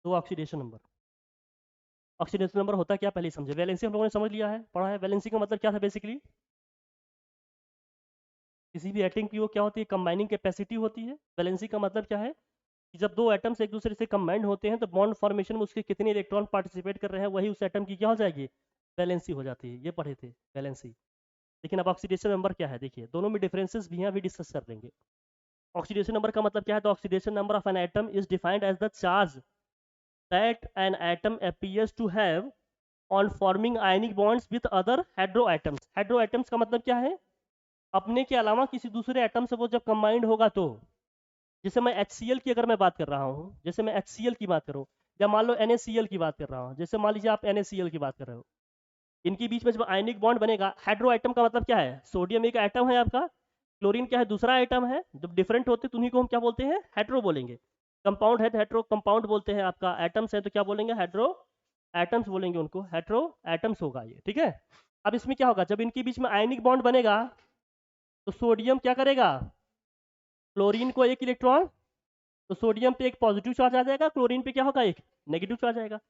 तो oxidation number. Oxidation number होता क्या, पहले समझे। वैलेंसी हम लोगों ने समझ लिया है, पढ़ा है। वैलेंसी का मतलब क्या था बेसिकली, किसी भी एटम की वो क्या होती है, कंबाइनिंग कैपेसिटी होती है। वैलेंसी का मतलब क्या है कि जब दो एटम्स एक दूसरे से कंबाइंड होते हैं तो बॉन्ड फॉर्मेशन में उसके कितने इलेक्ट्रॉन पार्टिसिपेट कर रहे हैं, वही उस एटम की क्या हो जाएगी, वैलेंसी हो जाती है। ये पढ़े थे वैलेंसी। लेकिन अब ऑक्सीडेशन नंबर क्या है, देखिए दोनों में डिफरेंसेस भी हैं, अभी डिस्कस कर लेंगे। ऑक्सीडेशन नंबर का मतलब क्या है, तो oxidation number of an atom is defined as the charge that an atom appears to have on forming ionic bonds with other heteroatoms। heteroatoms का मतलब क्या है, अपने के अलावा किसी दूसरे एटम से वो जब कंबाइंड होगा तो। जैसे मैं HCl की अगर मैं बात कर रहा हूँ, जैसे मैं HCl की बात करूँ, या मान लो NaCl की बात कर रहा हूँ, जैसे मान लीजिए आप NaCl की बात कर रहे हो, इनके बीच में जब आयनिक बॉन्ड बनेगा, हेटेरोएटम का मतलब क्या है, सोडियम एक एटम है आपका, क्लोरीन क्या है, दूसरा आइटम है। जब डिफरेंट होते तो उन्हीं को हम क्या बोलते हैं, हेटेरो बोलेंगे। कंपाउंड है तो हेटेरो कंपाउंड बोलते हैं, आपका एटम्स है तो क्या बोलेंगे, हेटेरो एटम्स बोलेंगे उनको, हेटेरो एटम्स होगा ये, ठीक है। अब इसमें क्या होगा, जब इनके बीच में आयनिक बॉन्ड बनेगा तो सोडियम क्या करेगा, क्लोरीन को एक इलेक्ट्रॉन, तो सोडियम पे एक पॉजिटिव चार्ज आ जाएगा, क्लोरीन पे क्या होगा, एक नेगेटिव चार्ज आएगा।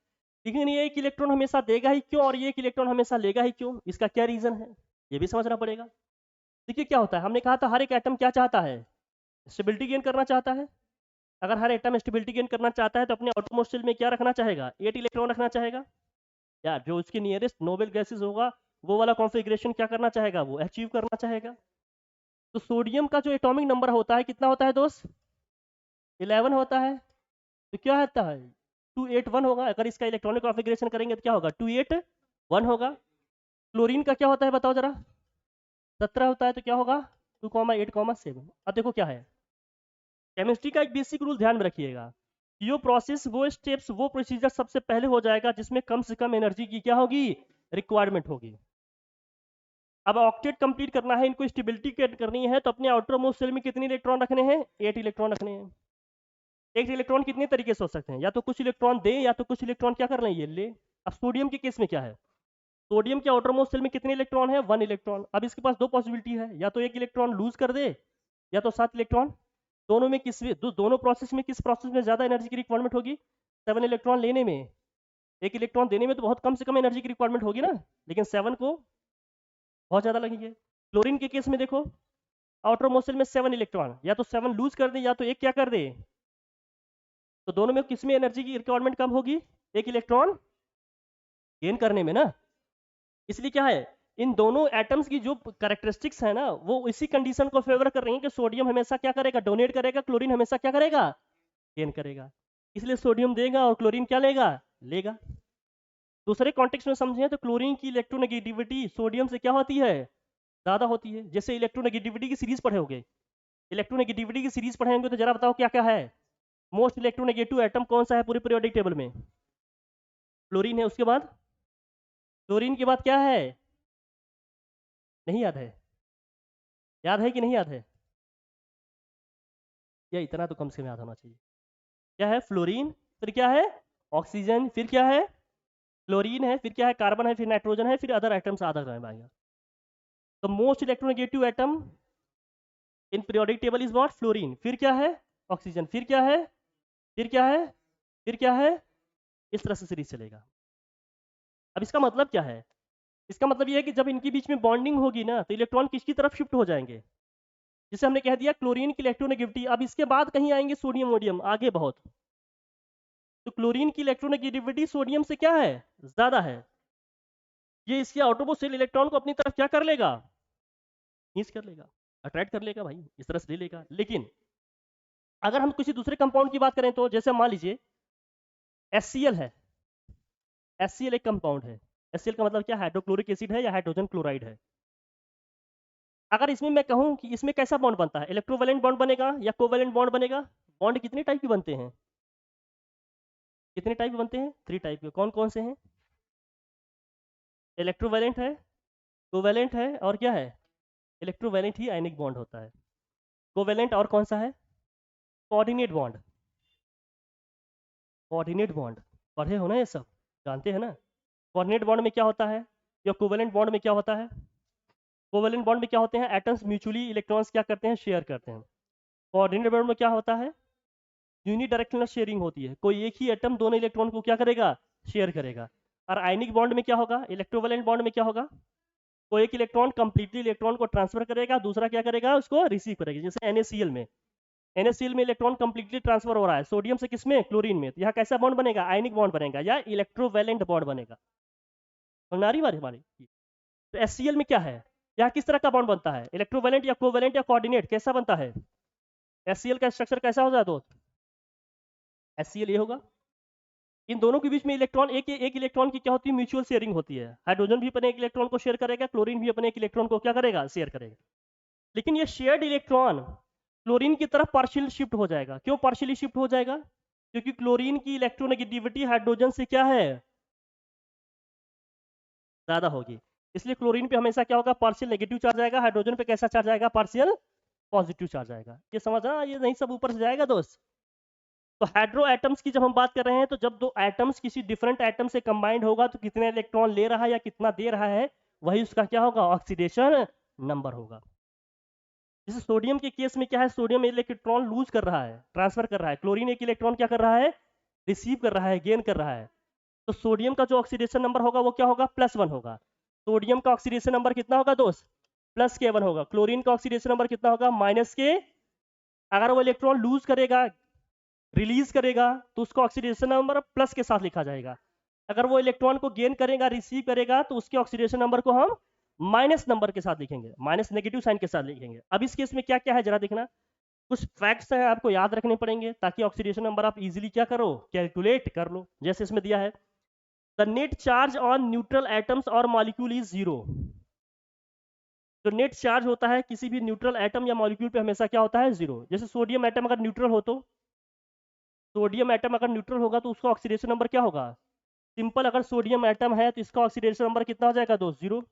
लेकिन ये एक इलेक्ट्रॉन हमेशा देगा ही क्यों, और ये एक इलेक्ट्रॉन हमेशा लेगा ही क्यों, इसका क्या रीजन है, ये भी समझना पड़ेगा। देखिए क्या होता है, हमने कहा था हर एक एटम क्या चाहता है, स्टेबिलिटी गेन करना चाहता है। अगर हर एटम स्टेबिलिटी गेन करना चाहता है तो अपने आउटरमोस्ट शेल में क्या रखना चाहेगा, 8 इलेक्ट्रॉन रखना चाहेगा। या जो उसके नियरेस्ट नोबेल गैसेस होगा वो वाला कॉन्फ़िगरेशन क्या करना चाहेगा, वो अचीव करना चाहेगा। तो सोडियम का जो एटॉमिक नंबर होता है कितना होता है दोस्त, 11 होता है। तो क्या होता है, 281 होगा। अगर इसका इलेक्ट्रॉनिक कॉन्फ़िगरेशन करेंगे तो क्या होगा, 281 होगा। क्लोरीन का क्या होता है बताओ जरा, 17 होता है, तो क्या होगा 2,8,7। अब देखो क्या है, केमिस्ट्री का एक बेसिक रूल ध्यान में रखिएगा, यो प्रोसेस वो स्टेप्स वो प्रोसीजर सबसे पहले हो जाएगा जिसमें कम से कम एनर्जी की क्या होगी, रिक्वायरमेंट होगी। अब ऑक्टेट कंप्लीट करना है, इनको स्टेबिलिटी करनी है, तो अपने आउटर मोस्ट सेल में कितने इलेक्ट्रॉन रखने हैं, 8 इलेक्ट्रॉन रखने हैं। एक इलेक्ट्रॉन कितने तरीके से हो सकते हैं, या तो कुछ इलेक्ट्रॉन दे या तो कुछ इलेक्ट्रॉन क्या कर रहे हैं, ये ले। अब सोडियम के केस में क्या है, सोडियम के आउटर मोस्ट सेल में कितने इलेक्ट्रॉन है, 1 इलेक्ट्रॉन। अब इसके पास दो पॉसिबिलिटी है, या तो एक इलेक्ट्रॉन लूज कर दे या तो 7 इलेक्ट्रॉन। दोनों में किस दोनों प्रोसेस में किस प्रोसेस में ज्यादा एनर्जी की रिक्वायरमेंट होगी, 7 इलेक्ट्रॉन लेने में। एक इलेक्ट्रॉन देने में तो बहुत कम से कम एनर्जी की रिक्वायरमेंट होगी ना, लेकिन 7 को बहुत ज्यादा लगेगी। क्लोरीन के केस में देखो, आउटर मोस्ट सेल में 7 इलेक्ट्रॉन, या तो 7 लूज कर दे या तो एक क्या कर दे। तो दोनों में किस में एनर्जी की रिक्वायरमेंट कम होगी, एक इलेक्ट्रॉन गेन करने में ना। इसलिए क्या है, इन दोनों एटम्स की जो कैरेक्टरिस्टिक्स है ना, वो इसी कंडीशन को फेवर कर रही है कि सोडियम हमेशा क्या करेगा, डोनेट करेगा, क्लोरीन हमेशा क्या करेगा, गेन करेगा। इसलिए सोडियम देगा और क्लोरीन क्या लेगा, लेगा। दूसरे कॉन्टेक्स्ट में समझें तो क्लोरीन की इलेक्ट्रोनेगेटिविटी सोडियम से क्या होती है, ज्यादा होती है। जैसे इलेक्ट्रोनेगेटिविटी की सीरीज पढ़े होंगे, इलेक्ट्रोनेगेटिविटी की सीरीज पढ़े होंगे तो जरा बताओ क्या क्या है। मोस्ट इलेक्ट्रोनेगेटिव एटम कौन सा है पूरे पीरियोडिक टेबल में, क्लोरीन है। उसके बाद क्लोरीन के बाद क्या है, नहीं याद है, याद है कि नहीं याद है, या इतना तो कम से कम याद होना चाहिए। क्या है, फ्लोरीन, फिर क्या है, ऑक्सीजन, फिर क्या है, क्लोरीन है, फिर क्या है, कार्बन है, फिर नाइट्रोजन है, फिर अदर आइटम्स आधा रहेगा। तो most electronegative atom in periodic table is what, fluorine. फिर क्या है, ऑक्सीजन, फिर क्या है, फिर क्या है, फिर क्या है। इस तरह से सीरीज चलेगा। अब इसका मतलब क्या है, इसका मतलब ये है कि जब इनके बीच में बॉन्डिंग होगी ना तो इलेक्ट्रॉन किसकी तरफ शिफ्ट हो जाएंगे। जैसे हमने कह दिया क्लोरीन की इलेक्ट्रोनेगेटिविटी, अब इसके बाद कहीं आएंगे सोडियम वोडियम आगे बहुत। तो क्लोरीन की इलेक्ट्रोनेगेटिविटी सोडियम से क्या है, ज्यादा है। ये इसके आउटरमोस्ट शेल इलेक्ट्रॉन को अपनी तरफ क्या कर लेगा, खींच कर लेगा, अट्रैक्ट कर लेगा भाई, इस तरह से ले लेगा। लेकिन अगर हम किसी दूसरे कंपाउंड की बात करें तो जैसे मान लीजिए HCl है, HCl एक कंपाउंड है। HCl का मतलब क्या, हाइड्रोक्लोरिक एसिड है या हाइड्रोजन क्लोराइड है। अगर इसमें मैं कहूं कि इसमें कैसा बॉन्ड बनता है, इलेक्ट्रोवैलेंट बॉन्ड बनेगा या कोवैलेंट बॉन्ड बनेगा। बॉन्ड कितने टाइप के बनते हैं, कितने टाइप के बनते हैं, 3 टाइप के। कौन कौन से हैं, इलेक्ट्रोवैलेंट है, कोवैलेंट है, और क्या है, इलेक्ट्रोवैलेंट ही आयनिक बॉन्ड होता है। कोवैलेंट और कौन सा है, कोऑर्डिनेट बॉन्ड। कोऑर्डिनेट बॉन्ड पढ़े हो ना ये सब, जानते हैं ना। कोऑर्डिनेट बॉन्ड में क्या होता है, या कोवैलेंट बॉन्ड में क्या होता है। कोवैलेंट बॉन्ड में क्या होते हैं, एटम्स म्यूचुअली इलेक्ट्रॉन्स क्या करते हैं, शेयर करते हैं। कोऑर्डिनेट बॉन्ड में क्या होता है, यूनिडायरेक्शनल शेयरिंग होती है, कोई एक ही एटम दोनों इलेक्ट्रॉन को क्या करेगा, शेयर करेगा। और आयनिक बॉन्ड में क्या होगा, इलेक्ट्रोवैलेंट बॉन्ड में क्या होगा, कोई एक इलेक्ट्रॉन कंप्लीटली इलेक्ट्रॉन को ट्रांसफर करेगा, दूसरा क्या करेगा, उसको रिसीव करेगा। जैसे NaCl में, NaCl में इलेक्ट्रॉन कंप्लीटली ट्रांसफर हो रहा है सोडियम से किसमें, क्लोरीन में, तो यहाँ कैसा बॉन्ड बनेगा, आयनिक बॉन्ड बनेगा या इलेक्ट्रोवैलेंट बॉन्ड बनेगा। हमारी बारी हमारी। तो HCl में क्या है, यहाँ किस तरह का बॉन्ड बनता है, इलेक्ट्रोवैलेंट या कोवैलेंट या कोऑर्डिनेट, कैसा बनता है, HCl का स्ट्रक्चर कैसा हो जाता है दोस्त, HCl ये होगा। इन दोनों के बीच में इलेक्ट्रॉन एक इलेक्ट्रॉन की क्या होती है, म्यूचुअल शेयरिंग होती है। हाइड्रोजन भी अपने एक इलेक्ट्रॉन को शेयर करेगा, क्लोरीन भी अपने एक इलेक्ट्रॉन को क्या करेगा, शेयर करेगा। लेकिन ये शेयर्ड इलेक्ट्रॉन क्लोरीन की तरफ पार्शियल शिफ्ट हो जाएगा। क्यों पार्शियली शिफ्ट हो जाएगा, क्योंकि क्लोरीन की इलेक्ट्रोनेगेटिविटी हाइड्रोजन से क्या है, ज्यादा होगी। इसलिए क्लोरीन पे हमेशा क्या होगा, पार्शियल नेगेटिव चार्ज आएगा, हाइड्रोजन पे कैसा चार्ज आएगा, पार्शियल पॉजिटिव चार्ज आएगा। ये समझना, ये नहीं सब ऊपर से जाएगा दोस्त। तो हाइड्रो एटम्स की जब हम बात कर रहे हैं, तो जब दो एटम्स किसी डिफरेंट एटम से कंबाइंड होगा तो कितने इलेक्ट्रॉन ले रहा है या कितना दे रहा है, वही उसका क्या होगा, ऑक्सीडेशन नंबर होगा। जैसे सोडियम के केस में क्या है, सोडियम एक इलेक्ट्रॉन लूज कर रहा है, ट्रांसफर कर रहा है, क्लोरीन एक इलेक्ट्रॉन क्या कर रहा है, रिसीव कर रहा है, गेन कर रहा है। तो सोडियम का जो ऑक्सीडेशन नंबर होगा वो क्या होगा, +1 होगा। सोडियम का ऑक्सीडेशन नंबर कितना होगा दोस्त, +K1 होगा। क्लोरीन का ऑक्सीडेशन नंबर कितना होगा, -K। अगर वो इलेक्ट्रॉन लूज करेगा, रिलीज करेगा, तो उसका ऑक्सीडेशन नंबर प्लस के साथ लिखा जाएगा। अगर वो इलेक्ट्रॉन को गेन करेगा, रिसीव करेगा, तो उसके ऑक्सीडेशन नंबर को हम माइनस नंबर के साथ लिखेंगे, माइनस नेगेटिव साइन के साथ लिखेंगे। अब इस केस में क्या क्या है जरा देखना, कुछ फैक्ट्स हैं आपको याद रखने पड़ेंगे ताकि ऑक्सीडेशन नंबर आप इजीली क्या करो, कैलकुलेट कर लो। जैसे इसमें दिया है, the net charge on neutral atoms और मॉलिक्यूल इज 0। जो नेट चार्ज होता है किसी भी न्यूट्रल एटम या मॉलिक्यूल पे हमेशा क्या होता है, 0। जैसे सोडियम एटम अगर न्यूट्रल हो, तो सोडियम एटम अगर न्यूट्रल होगा तो उसका ऑक्सीडेशन नंबर क्या होगा, सिंपल। अगर सोडियम एटम है तो इसका ऑक्सीडेशन नंबर कितना हो जाएगा दोस्त, 0।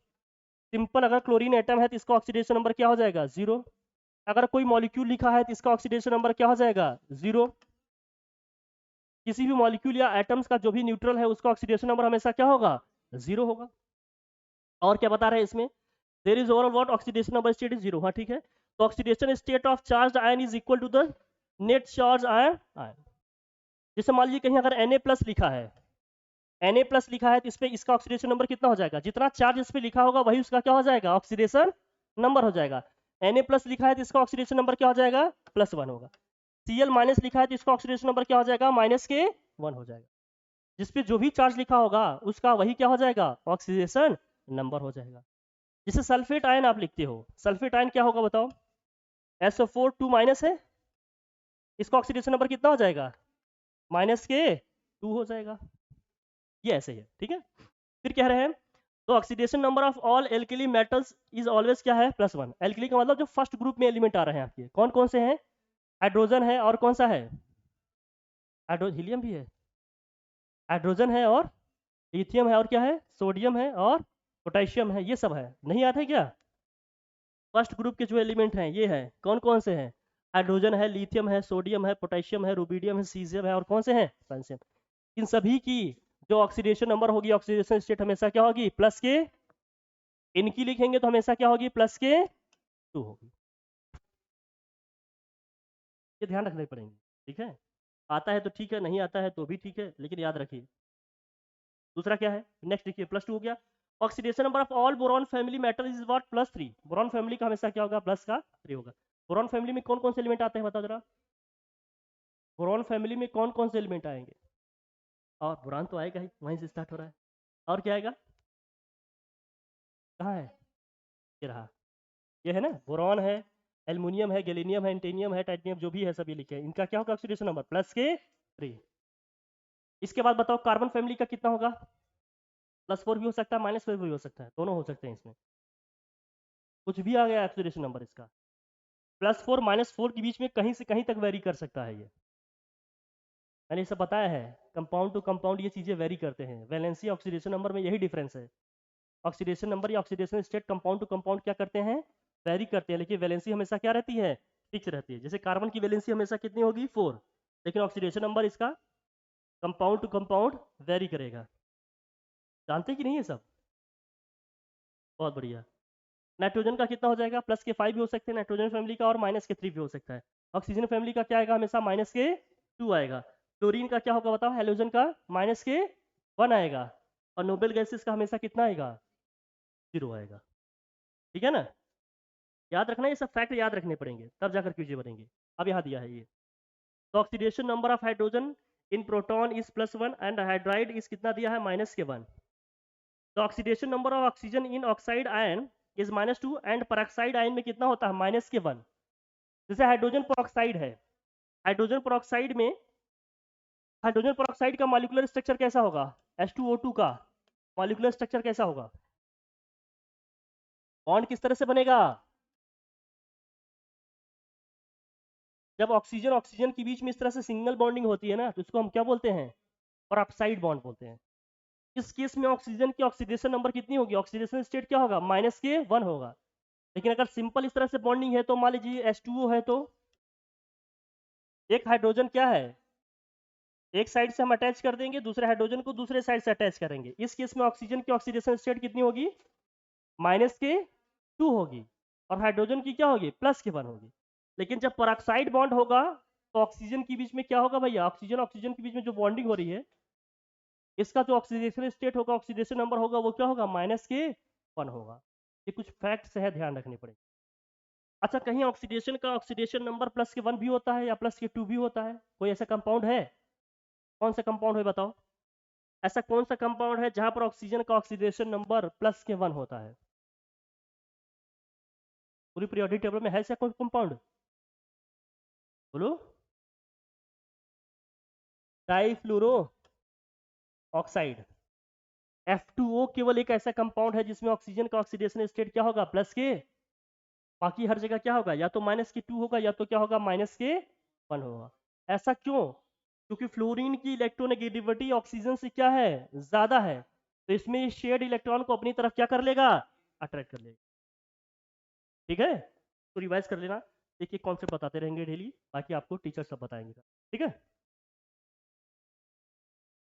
सिंपल अगर क्लोरीन एटम है तो इसका ऑक्सीडेशन नंबर क्या हो जाएगा, 0। अगर कोई मॉलिक्यूल लिखा है तो इसका ऑक्सीडेशन नंबर क्या हो जाएगा, 0। किसी भी मॉलिक्यूल या एटम्स का जो भी न्यूट्रल है उसका ऑक्सीडेशन नंबर हमेशा क्या होगा, 0 होगा। और क्या बता रहे हैं इसमें, there is overall what oxidation number state is 0। हाँ ठीक है, तो oxidation state of charge ion is equal to the net charge ion. जैसे मान लीजिए कहीं अगर Na+ लिखा है, Na+ लिखा है तो इस पे इसका ऑक्सीडेशन नंबर कितना हो जाएगा, जितना चार्ज इस पे लिखा होगा वही उसका क्या हो जाएगा, ऑक्सीडेशन नंबर हो जाएगा। Na+ लिखा है तो इसका ऑक्सीडेशन नंबर क्या हो जाएगा, +1 होगा। Cl- लिखा है तो इसका ऑक्सीडेशन नंबर क्या हो जाएगा, -K1 हो जाएगा। जिसपे जो भी चार्ज लिखा होगा उसका वही क्या हो जाएगा, ऑक्सीडेशन नंबर हो जाएगा। जैसे सल्फेट आयन आप लिखते हो, सल्फेट आयन क्या होगा बताओ, SO4 2- है, इसका ऑक्सीडेशन नंबर कितना हो जाएगा, -K2 हो जाएगा। ये ऐसे ही है, ठीक है। फिर कह रहे हैं, तो oxidation number of all alkali metals is always क्या है, +1। एल्कली का मतलब जो फर्स्ट ग्रुप में एलिमेंट आ रहे हैं आपके, कौन कौन से हैं, हाइड्रोजन है और कौन सा है, हीलियम भी है, हाइड्रोजन है और लिथियम है और क्या है, सोडियम है और पोटेशियम है, ये सब है। नहीं याद है क्या, फर्स्ट ग्रुप के जो एलिमेंट हैं ये है, कौन कौन से हैं, हाइड्रोजन है, लिथियम है, सोडियम है, पोटेशियम है, रुबिडियम है, सीजियम है और कौन से हैं, फ्रांसियम। इन सभी की जो ऑक्सीडेशन नंबर होगी, ऑक्सीडेशन स्टेट हमेशा क्या होगी, +K। इनकी लिखेंगे तो हमेशा क्या होगी, +K2 होगी। ये ध्यान रखने पड़ेंगे, ठीक है। आता है तो ठीक है, नहीं आता है तो भी ठीक है, लेकिन याद रखिए। दूसरा क्या है, नेक्स्ट देखिए, +2 हो गया। Oxidation number of all boron family metal is what, +3। Boron family का हमेशा क्या होगा, +3 होगा। बोरॉन फैमिली में कौन कौन से एलिमेंट आते हैं बताओ जरा, बोरॉन फैमिली में कौन कौन से एलिमेंट आएंगे, और बोरान तो आएगा ही, वहीं से स्टार्ट हो रहा है। और क्या आएगा, कहाँ है, ये रहा, ये है ना, बोरॉन है, एल्युमिनियम है, गैलिनियम है, एंटेनियम है, टाइटेनियम, जो भी है सभी लिखे हैं। इनका क्या होगा ऑक्सीडेशन नंबर, +K3। इसके बाद बताओ कार्बन फैमिली का कितना होगा, +4 भी हो सकता है, -4 भी हो सकता है, दोनों हो सकते हैं इसमें, कुछ भी आ गया ऑक्सीडेशन नंबर इसका। +4 -4 के बीच में कहीं से कहीं तक वेरी कर सकता है ये, मैंने ये सब बताया है। कंपाउंड टू कंपाउंड ये चीज़ें वेरी करते हैं, वैलेंसी ऑक्सीडेशन नंबर में यही डिफरेंस है। ऑक्सीडेशन नंबर या oxidation state compound to compound क्या करते हैं, वेरी करते हैं, लेकिन वैलेंसी हमेशा क्या रहती है, फिक्स रहती है। जैसे कार्बन की वैलेंसी हमेशा कितनी होगी, 4, लेकिन ऑक्सीडेशन नंबर इसका कंपाउंड टू कंपाउंड वेरी करेगा। जानते कि नहीं ये सब, बहुत बढ़िया। नाइट्रोजन का कितना हो जाएगा, +K5 भी हो सकते हैं नाइट्रोजन फैमिली का, और -K3 भी हो सकता है। ऑक्सीजन फैमिली का क्या आएगा, हमेशा -K2 2 आएगा। क्लोरीन का क्या होगा बताओ, हेलोजन का -1 आएगा, और नोबेल गैसेस का हमेशा कितना आएगा, 0 आएगा। ठीक है ना, याद रखना, ये सब फैक्ट याद रखने पड़ेंगे तब जाकर क्यूजे बनेंगे। अब यहाँ दिया है ये, तो oxidation number of hydrogen in proton is +1 and hydride is कितना दिया है, -1। तो oxidation number of oxygen in oxide ion is -2 and peroxide ion में कितना होता है, -1। जैसे हाइड्रोजन पेरोक्साइड है, हाइड्रोजन पेरोक्साइड में, हाइड्रोजन पेरोक्साइड का मॉलिक्यूलर स्ट्रक्चर कैसा होगा, H2O2 का मॉलिक्यूलर स्ट्रक्चर कैसा होगा, बॉन्ड किस तरह से बनेगा, जब ऑक्सीजन ऑक्सीजन के बीच में इस तरह से सिंगल बॉन्डिंग होती है ना, तो इसको हम क्या बोलते हैं, पेरोक्साइड बॉन्ड बोलते हैं। इस केस में ऑक्सीजन की ऑक्सीडेशन नंबर कितनी होगी, ऑक्सीडेशन स्टेट क्या होगा, -1 होगा। लेकिन अगर सिंपल इस तरह से बॉन्डिंग है तो मान लीजिए H2O है, तो एक हाइड्रोजन क्या है, एक साइड से हम अटैच कर देंगे, दूसरे हाइड्रोजन को दूसरे साइड से अटैच करेंगे। इस केस में ऑक्सीजन की ऑक्सीडेशन स्टेट कितनी होगी, -2 होगी, और हाइड्रोजन की क्या होगी, +1 होगी। लेकिन जब पेरोक्साइड बॉन्ड होगा तो ऑक्सीजन के बीच में क्या होगा भैया, ऑक्सीजन ऑक्सीजन के बीच में जो बॉन्डिंग हो रही है, इसका जो ऑक्सीडेशन स्टेट होगा, ऑक्सीडेशन नंबर होगा, वो क्या होगा, -1 होगा। ये कुछ फैक्ट्स है, ध्यान रखने पड़ेंगे। अच्छा, कहीं ऑक्सीडेशन का ऑक्सीडेशन नंबर +1 भी होता है या +2 भी होता है, कोई ऐसा कंपाउंड है, कौन सा कंपाउंड है बताओ, ऐसा कौन सा कंपाउंड है जहां पर ऑक्सीजन का ऑक्सीडेशन नंबर +1 होता है, पूरी पीरियोडिक टेबल में है ऐसा कोई कंपाउंड, बोलो। डाईफ्लोरो ऑक्साइड, F2O केवल एक ऐसा कंपाउंड है जिसमें ऑक्सीजन का ऑक्सीडेशन स्टेट क्या होगा, +, बाकी हर जगह क्या होगा, या तो -2 होगा या तो क्या होगा, -1 होगा। ऐसा क्यों, क्योंकि फ्लोरीन की इलेक्ट्रोनेगेटिविटी ऑक्सीजन से क्या है, ज्यादा है, तो इसमें शेयर्ड इलेक्ट्रॉन को अपनी तरफ क्या कर लेगा, अट्रैक्ट कर लेगा। ठीक है, तो रिवाइज कर लेना, एक एक कॉन्सेप्ट बताते रहेंगे डेली, बाकी आपको टीचर सब बताएंगे। ठीक है।